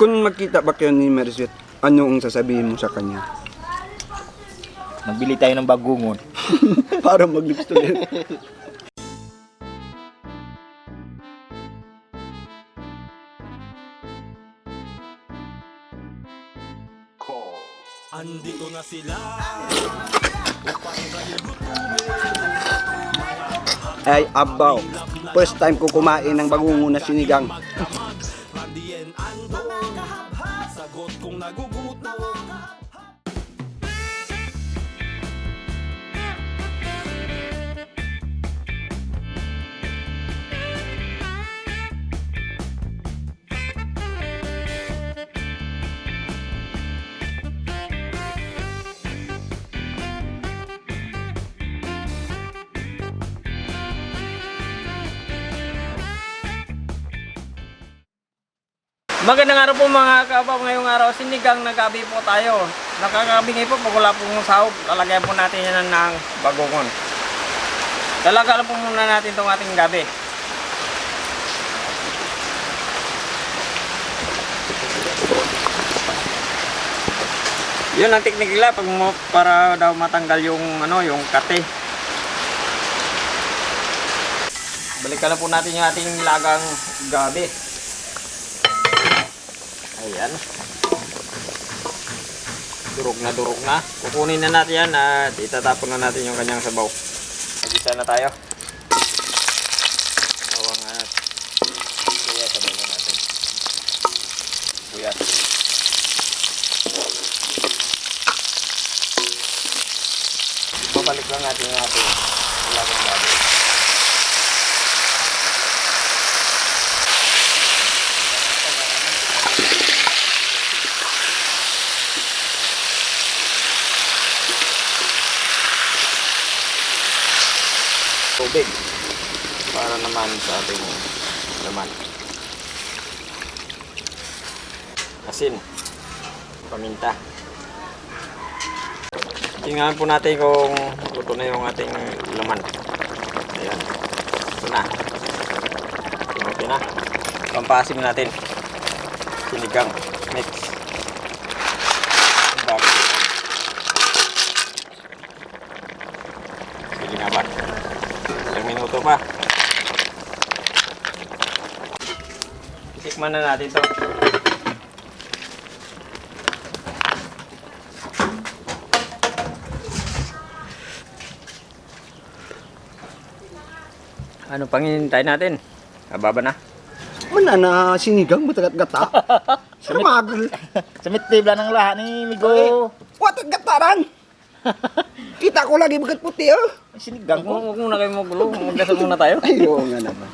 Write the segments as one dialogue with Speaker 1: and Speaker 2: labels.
Speaker 1: Kung magkita ba kayo ni Mariset, ano ang sasabihin mo sa kanya?
Speaker 2: Magbili tayo ng bagungon.
Speaker 1: Para mag-lips to lips.
Speaker 3: Andito na sila.
Speaker 1: Ay, abaw. First time ko kumain ng bagungon na sinigang.
Speaker 3: Mandien ando. Sagot kong nagugutom.
Speaker 4: Magandang araw po mga kabaw, ngayong araw sinigang na gabi po tayo. Nakakabingay po pag wala pong sahog, lalagyan po natin yan ng bagongon. Lalagalan po muna natin itong ating gabi. Yun ang teknik nila para daw matanggal yung yung kate. Balikan na po natin yung ating lagang gabi. Ayan. Durog na. Kukunin na natin yan at itatapon na natin yung kanyang sabaw. Nagisa na tayo. Bawang at kuya, sabay na natin. Kuya. Babalik lang natin yung ating lagang gabi. Tubig para naman sa ating laman. Asin, paminta. Tingnan po natin kung luto na yung ating laman. Ayan, ito na. Okay na. Pampasim natin. Sinigang mix. Bago. Sige nga ba? Ilang minuto pa. Itikman na natin to. Ano pang hinihintay natin? Ababa na.
Speaker 1: Mana na sinigang, matagat gata. Samagol.
Speaker 2: Samit tibla ng lahat ni Migo.
Speaker 1: Watak gataran. Kita ko lagi bagat puti, oh.
Speaker 2: Sinigang ko.
Speaker 4: Huwag muna kayo magulo. Magdasal muna tayo.
Speaker 1: Ay, oo nga naman.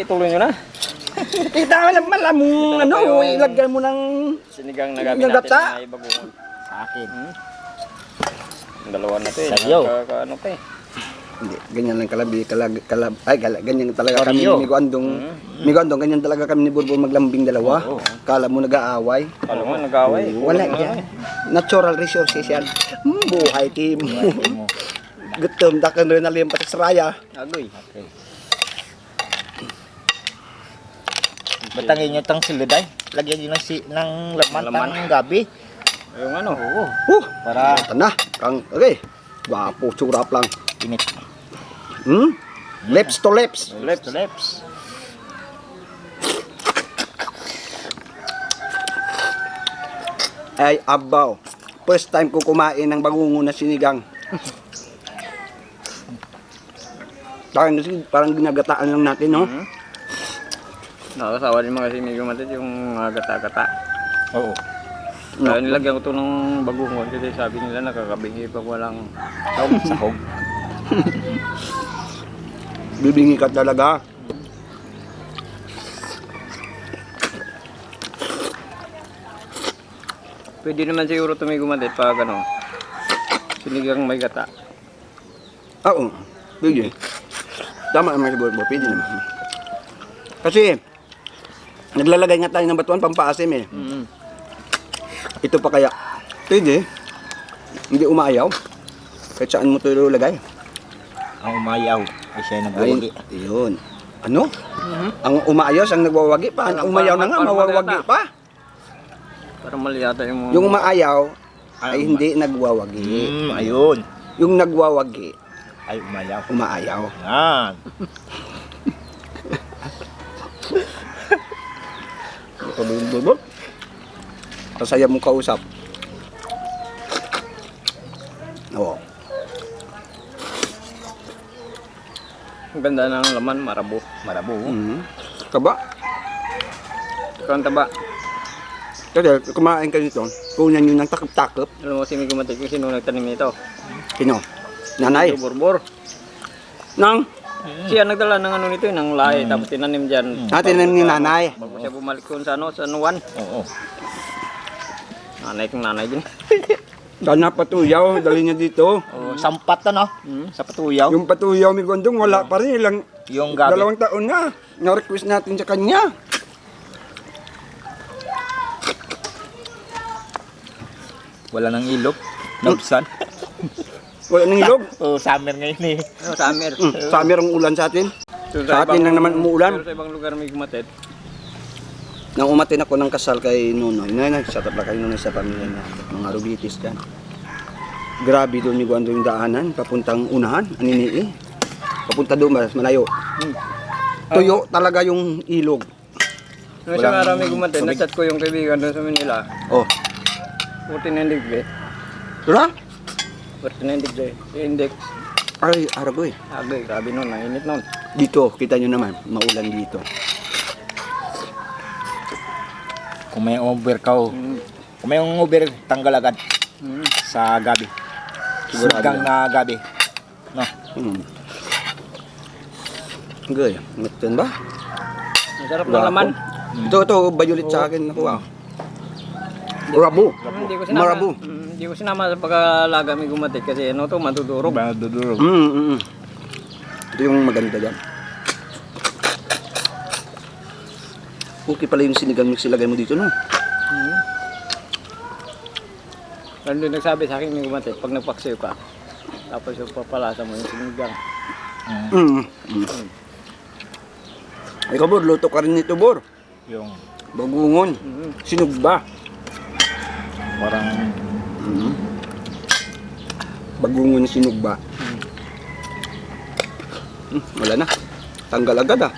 Speaker 4: Tuloy nyo na.
Speaker 1: Kita mo lang malamong,
Speaker 4: Ito na po yung-
Speaker 1: ilagay mo ng...
Speaker 4: Sinigang na gabi
Speaker 1: Yung
Speaker 4: natin
Speaker 1: gata.
Speaker 4: na ibagungon.
Speaker 2: Sa akin.
Speaker 4: Ang dalawa na to eh.
Speaker 2: Sayo.
Speaker 4: Ano pa eh.
Speaker 1: Hindi, ganyan lang ganyan talaga kami
Speaker 2: Oreo.
Speaker 1: ni Migo Andong. Migo Andong, ganyan talaga kami ni Burbur maglambing dalawa.
Speaker 4: Oo.
Speaker 1: Kala mo nag-aaway.
Speaker 4: Alam mo, nag-away.
Speaker 1: Wala yan. Natural resources yan. Buhay team.
Speaker 2: Mo.
Speaker 1: Gutom, dakan rin nalim pati sa raya.
Speaker 4: Agoy.
Speaker 2: Okay. Batangin nyo tang siliday. Lagyan nyo ng laman
Speaker 4: Laman.
Speaker 2: tang gabi.
Speaker 4: Yung ano.
Speaker 2: Oo.
Speaker 1: Para
Speaker 2: Para
Speaker 1: na, kang okay. Wapo, surap lang.
Speaker 2: init.
Speaker 1: Lips to lips.
Speaker 2: Lips to lips.
Speaker 1: Ay, abaw. First time ko kumain ng bagungon na sinigang. Parang ginagataan lang natin, no?
Speaker 4: Nakasawa din mga si Migo Matit yung mga gata-gata.
Speaker 2: Oo.
Speaker 4: Kaya nilagyan ko ito ng bagungon kasi sabi nila nakakabingi pag walang
Speaker 2: Sahog.
Speaker 1: Bibingi ka talaga.
Speaker 4: Pwede naman siguro ito Migo Matit pag sinigang may gata.
Speaker 1: Oo. Pwede. Tama naman si Borbo. Pwede naman. Kasi, naglalagay nga tayo ng batuan pampaasim eh. Ito pa kaya. Pwede. Hindi umaayaw. Kahit saan mo ito ilagay.
Speaker 2: Ang umayaw ay siya
Speaker 1: Ayun,
Speaker 2: nagwawagi.
Speaker 1: yun. Ano? Ang umaayos, ang nagwawagi pa. Ang umayaw na nga, mawawagi pa.
Speaker 4: Parang mali yata yung...
Speaker 1: Yung umaayaw ay hindi nagwawagi.
Speaker 2: Ayun.
Speaker 1: Yung nagwawagi,
Speaker 2: Ay umayaw.
Speaker 1: umaayaw.
Speaker 2: Yan.
Speaker 1: Kabulbulbul. Kasaya mong kausap. Oo.
Speaker 4: Ang ganda ng laman, marabo.
Speaker 2: Marabo.
Speaker 1: Kaba?
Speaker 4: Ikaw ang taba.
Speaker 1: Kasi kumain ka nito, kunan nyo ng takip-takip.
Speaker 4: Alam mo si Migo Matik kung sino nagtanim nito.
Speaker 1: Sino? Nanay?
Speaker 4: Borbor.
Speaker 1: Nang?
Speaker 4: Siya nagdala ng ano nito, ng lahi, tapos tinanim dyan.
Speaker 1: Tinanim ni nanay.
Speaker 4: Bago siya bumalik doon sa ano, sa Nuwan.
Speaker 2: Oo.
Speaker 4: Nanay kong nanay din.
Speaker 1: Sana patuyaw, dali niya dito.
Speaker 2: Oh, sampat na no? Sa patuyaw.
Speaker 1: Yung patuyaw ni Gondong, wala pa rin. Ilang,
Speaker 2: Yung gabi.
Speaker 1: 2 taon na. Na-request natin sa kanya.
Speaker 2: Wala nang ilog. Nabsan.
Speaker 1: Wala nang ilog.
Speaker 2: Oh, summer ngayon eh.
Speaker 4: Ano, summer.
Speaker 1: Summer ang ulan sa atin.
Speaker 4: So,
Speaker 1: Sa atin lang naman umuulan.
Speaker 4: Pero sa ibang lugar may gumatit.
Speaker 1: Nang umatin ako ng kasal kay Nunoy, nag-shut up na kay Nunoy sa pamilya niya. Mga rubitis dyan. Grabe doon ni Guando yung daanan, papuntang unahan, aninii. Papunta doon, mas malayo. Tuyo talaga yung ilog.
Speaker 4: Nung isang araw may gumatit, na-chat ko yung kaibigan doon sa Manila.
Speaker 1: Oh.
Speaker 4: 49 degree.
Speaker 1: Tara?
Speaker 4: 49 degree. Index.
Speaker 1: Ay, aragoy.
Speaker 4: Agay, grabe nun, nainit nun.
Speaker 1: Dito, kita nyo naman, maulan dito.
Speaker 2: Kung may over ka, kung may over, tanggal agad sa gabi.
Speaker 1: Sigurado
Speaker 2: Sigang
Speaker 1: yan.
Speaker 2: na gabi. No.
Speaker 1: Gay, ngatan ba?
Speaker 4: Masarap ng laman.
Speaker 1: Ito, bayulit sa akin nakuha. Rabu.
Speaker 4: Hindi ko sinama.
Speaker 1: Marabu.
Speaker 4: Hindi ko sinama sa pagkalaga may gumatit kasi ano to, matudurog.
Speaker 2: Dudurog.
Speaker 1: Ito yung maganda dyan. Okay pala yung sinigang mix ilagay mo dito, no?
Speaker 4: Ano din nagsabi sa akin may gumatit, pag nagpaksiw ka, tapos yung papalasa mo yung sinigang.
Speaker 1: Ikaw, Bor, luto ka rin nito, Bor.
Speaker 2: Yung
Speaker 1: Bagungon. Sinugba.
Speaker 2: parang
Speaker 1: Bagungon na sinugba. Wala na. Tanggal agad, ah.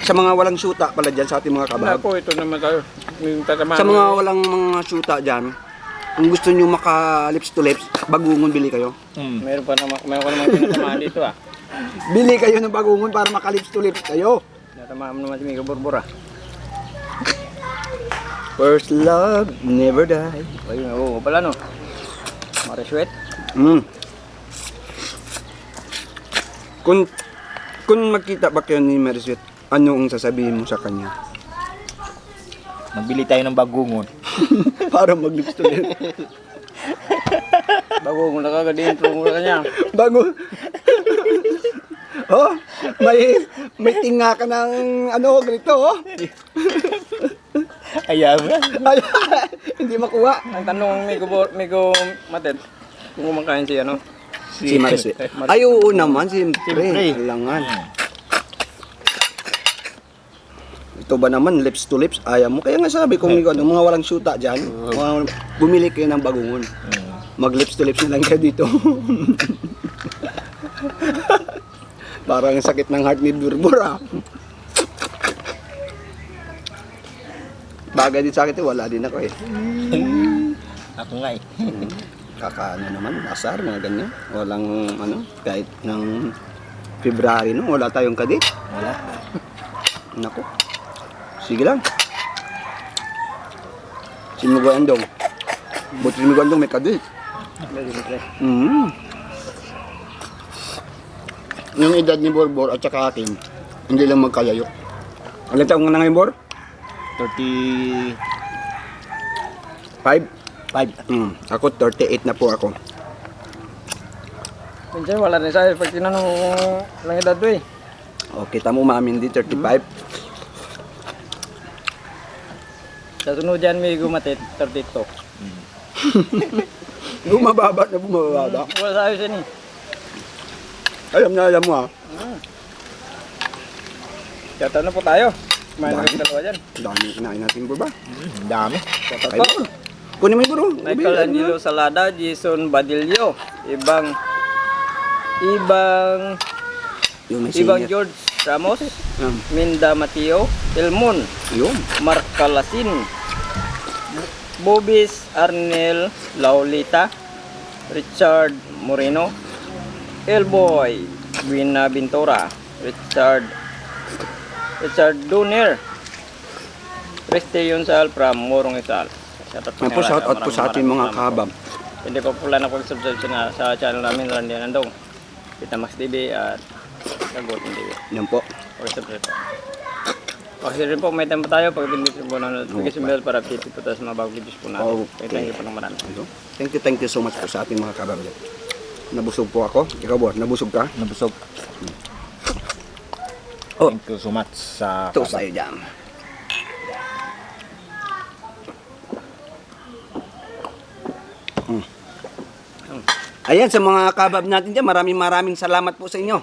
Speaker 1: Sa mga walang syuta pala dyan sa ating mga kabab.
Speaker 4: Ako, ito naman tayo. Yung tatamaan.
Speaker 1: Sa mga walang mga syuta dyan, kung gusto nyo maka lips to lips, bagungon bili kayo.
Speaker 4: Meron pa naman tinatamaan dito ah.
Speaker 1: Bili kayo ng bagungon para maka lips to lips kayo.
Speaker 4: Tinatamaan mo naman si Mika Borbor ah.
Speaker 1: First love, never die.
Speaker 4: Ayun, oo pala no. Mariswet.
Speaker 1: Kung magkita ba kayo ni Mariswet, ano ang sasabihin mo sa kanya?
Speaker 2: nagbili tayo ng bagungon.
Speaker 1: Para mag lips to lips.
Speaker 4: Bago mo nakakadintro mo sa kanya.
Speaker 1: Bago. Oh, may tinga ka ng ano, ganito, oh.
Speaker 2: Ayaw na.
Speaker 1: Ay, hindi makuha.
Speaker 4: Ang tanong Miko Matet, kung kumakain siya ano?
Speaker 1: Si Mariswet. Ay, oo naman, siyempre. Kailangan. Ito ba naman, lips to lips, ayaw mo. Kaya nga sabi kung ano, mga walang syuta dyan, bumili kayo ng bagungon. Mag lips to lips na lang kayo dito. Parang sakit ng heart ni Burbur, ah. Bagay din sa akin, wala din ako eh.
Speaker 2: Ako nga eh.
Speaker 1: Kakaano naman, asar, mga ganyan. Walang ano, kahit ng February no, wala tayong kadit.
Speaker 2: Wala.
Speaker 1: Nako. Sige lang. Sinugandong. Buti sinugandong may kadit. Yung edad ni Borbor at saka akin, hindi lang magkalayo. Ilan taong na ngayon, Bor?
Speaker 2: 35.
Speaker 1: 5? Ako 38 na po ako.
Speaker 4: Minsan wala rin sa'yo pag tinanong lang edad to eh.
Speaker 1: O, kita mo mamin di 35.
Speaker 4: Sa sunod dyan may gumatit, 32.
Speaker 1: Bumababa na bumababa.
Speaker 4: Wala sa ayos yan eh.
Speaker 1: Alam mo ha.
Speaker 4: Kaya na po tayo. Kumain na
Speaker 1: Dami.
Speaker 4: kami dalawa dyan.
Speaker 1: Dami kinain natin bro ba?
Speaker 2: Ang dami.
Speaker 1: Ay, bro. Kunin mo yung bro.
Speaker 4: Michelangelo Salada, Jason Badillo, Ibang
Speaker 1: Yung may
Speaker 4: Ibang
Speaker 1: singer.
Speaker 4: George Ramos,
Speaker 1: Um,
Speaker 4: Minda Mateo, Elmon,
Speaker 1: yun.
Speaker 4: Mark Calasin, Bobis Arnel Laulita, Richard Moreno, Elboy Buena Bintora, Richard Doner, Christian Sal from Morong Isal.
Speaker 1: May po shout out po sa ating mga kabab.
Speaker 4: Hindi pa po lang ako subscribe sa channel namin, Randy Nandong, Pitamax TV at Sagutin TV.
Speaker 1: Yan po.
Speaker 4: Subscribe po. Kasi rin po, may time pa tayo pag pindutin po ng notification bell para update po tayo sa mga bagong videos po natin.
Speaker 1: Okay.
Speaker 4: Thank you po ng marami.
Speaker 1: Ano? Thank you so much po sa ating mga kabab. Nabusog po ako. Ikaw bo, nabusog ka?
Speaker 2: Nabusog.
Speaker 1: Oh.
Speaker 2: Thank you so much sa
Speaker 1: Toast
Speaker 2: kabab.
Speaker 1: tayo dyan. Ayan, sa mga kabab natin dyan, maraming salamat po sa inyo.